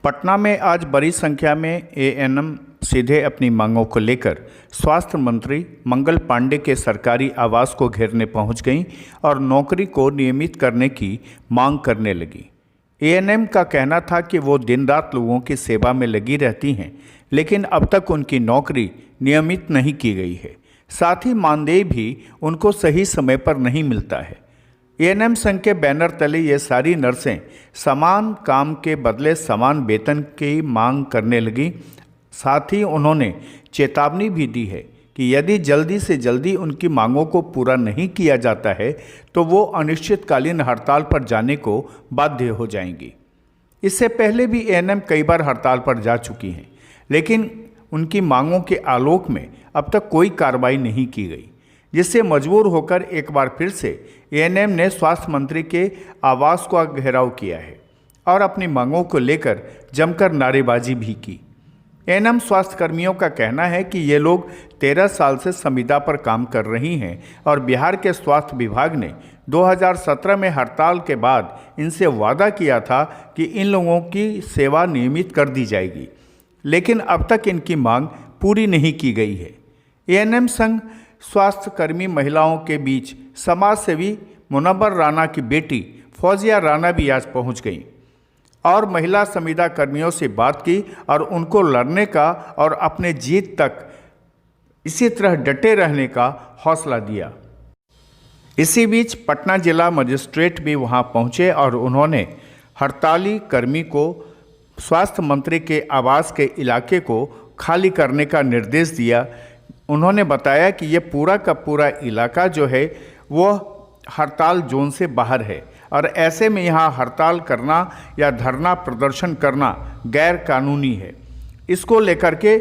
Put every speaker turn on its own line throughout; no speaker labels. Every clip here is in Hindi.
पटना में आज बड़ी संख्या में एएनएम सीधे अपनी मांगों को लेकर स्वास्थ्य मंत्री मंगल पांडे के सरकारी आवास को घेरने पहुंच गईं और नौकरी को नियमित करने की मांग करने लगी। एएनएम का कहना था कि वो दिन रात लोगों की सेवा में लगी रहती हैं, लेकिन अब तक उनकी नौकरी नियमित नहीं की गई है। साथ ही मानदेय भी उनको सही समय पर नहीं मिलता है। एएनएम संघ के बैनर तले ये सारी नर्सें समान काम के बदले समान वेतन की मांग करने लगी। साथ ही उन्होंने चेतावनी भी दी है कि यदि जल्दी से जल्दी उनकी मांगों को पूरा नहीं किया जाता है तो वो अनिश्चितकालीन हड़ताल पर जाने को बाध्य हो जाएंगी। इससे पहले भी एएनएम कई बार हड़ताल पर जा चुकी हैं, लेकिन उनकी मांगों के आलोक में अब तक कोई कार्रवाई नहीं की गई, जिससे मजबूर होकर एक बार फिर से एएनएम ने स्वास्थ्य मंत्री के आवास का घेराव किया है और अपनी मांगों को लेकर जमकर नारेबाजी भी की। एएनएम स्वास्थ्य कर्मियों का कहना है कि ये लोग 13 साल से संविदा पर काम कर रही हैं और बिहार के स्वास्थ्य विभाग ने 2017 में हड़ताल के बाद इनसे वादा किया था कि इन लोगों की सेवा नियमित कर दी जाएगी, लेकिन अब तक इनकी मांग पूरी नहीं की गई है। एएनएम संघ स्वास्थ्य कर्मी महिलाओं के बीच समाज सेवी मुनव्वर राणा की बेटी फौजिया राणा भी आज पहुंच गई और महिला संविदा कर्मियों से बात की और उनको लड़ने का और अपने जीत तक इसी तरह डटे रहने का हौसला दिया। इसी बीच पटना जिला मजिस्ट्रेट भी वहां पहुंचे और उन्होंने हड़ताली कर्मी को स्वास्थ्य मंत्री के आवास के इलाके को खाली करने का निर्देश दिया। उन्होंने बताया कि ये पूरा का पूरा इलाका जो है वो हड़ताल जोन से बाहर है और ऐसे में यहाँ हड़ताल करना या धरना प्रदर्शन करना गैर कानूनी है। इसको लेकर के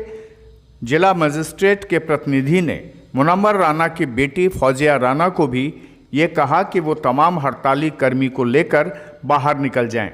जिला मजिस्ट्रेट के प्रतिनिधि ने मुनव्वर राणा की बेटी फौजिया राणा को भी ये कहा कि वो तमाम हड़ताली कर्मी को लेकर बाहर निकल जाएं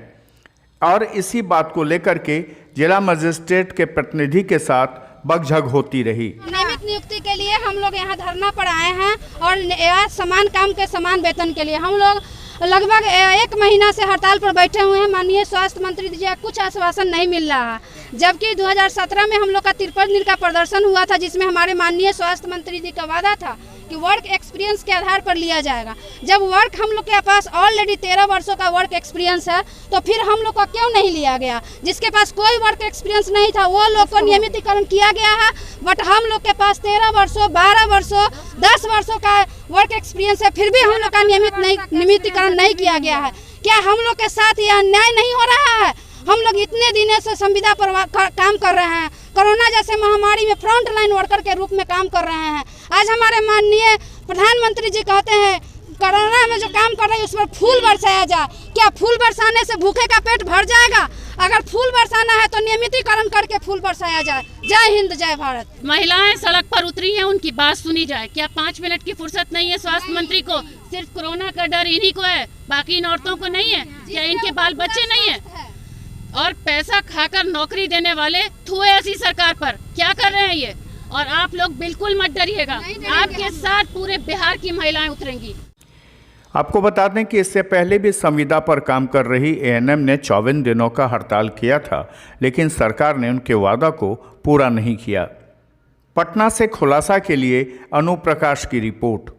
और इसी बात को लेकर के जिला मजिस्ट्रेट के प्रतिनिधि के साथ बकझक होती रही।
नियमित नियुक्ति के लिए हम लोग यहाँ धरना पर आए हैं और समान काम के समान वेतन के लिए हम लोग लगभग 1 महीना से हड़ताल पर बैठे हुए हैं। माननीय स्वास्थ्य मंत्री जी का कुछ आश्वासन नहीं मिल रहा है, जबकि 2017 में हम लोग का 53 दिन का प्रदर्शन हुआ था, जिसमें हमारे माननीय स्वास्थ्य मंत्री जी का वादा था कि वर्क एक्सपीरियंस के आधार पर लिया जाएगा। जब वर्क हम लोग के पास ऑलरेडी 13 वर्षों का वर्क एक्सपीरियंस है तो फिर हम लोग को क्यों नहीं लिया गया? जिसके पास कोई वर्क एक्सपीरियंस नहीं था वो लोग को नियमितीकरण किया गया है, बट हम लोग के पास 13 वर्षों 12 वर्षों 10 वर्षों का वर्क एक्सपीरियंस है, फिर भी हम लोग का नियमितीकरण नहीं किया गया है। क्या हम लोग के साथ यह अन्याय नहीं हो रहा है? हम लोग इतने दिनों से संविदा पर काम कर रहे हैं, कोरोना जैसे महामारी में फ्रंट लाइन वर्कर के रूप में काम कर रहे हैं। आज हमारे माननीय प्रधानमंत्री जी कहते हैं कोरोना में जो काम कर रहे हैं उस पर फूल बरसाया जाए। क्या फूल बरसाने से भूखे का पेट भर जाएगा? अगर फूल बरसाना है तो नियमितीकरण करके फूल बरसाया जाए। जय हिंद जय भारत।
महिलाएं सड़क पर उतरी हैं, उनकी बात सुनी जाए। क्या 5 मिनट की फुर्सत नहीं है स्वास्थ्य मंत्री को? सिर्फ कोरोना का डर इन्हीं को है, बाकी इन औरतों को नहीं है? क्या इनके बाल बच्चे नहीं है? और पैसा खाकर नौकरी देने वाले थूए ऐसी सरकार पर क्या कर रहे हैं ये? और आप लोग बिल्कुल मत डरिएगा, आपके साथ पूरे बिहार की महिलाएं उतरेंगी।
आपको बता दें कि इससे पहले भी संविदा पर काम कर रही एएनएम ने 54 दिनों का हड़ताल किया था, लेकिन सरकार ने उनके वादा को पूरा नहीं किया। पटना से खुलासा के लिए अनु प्रकाश की रिपोर्ट।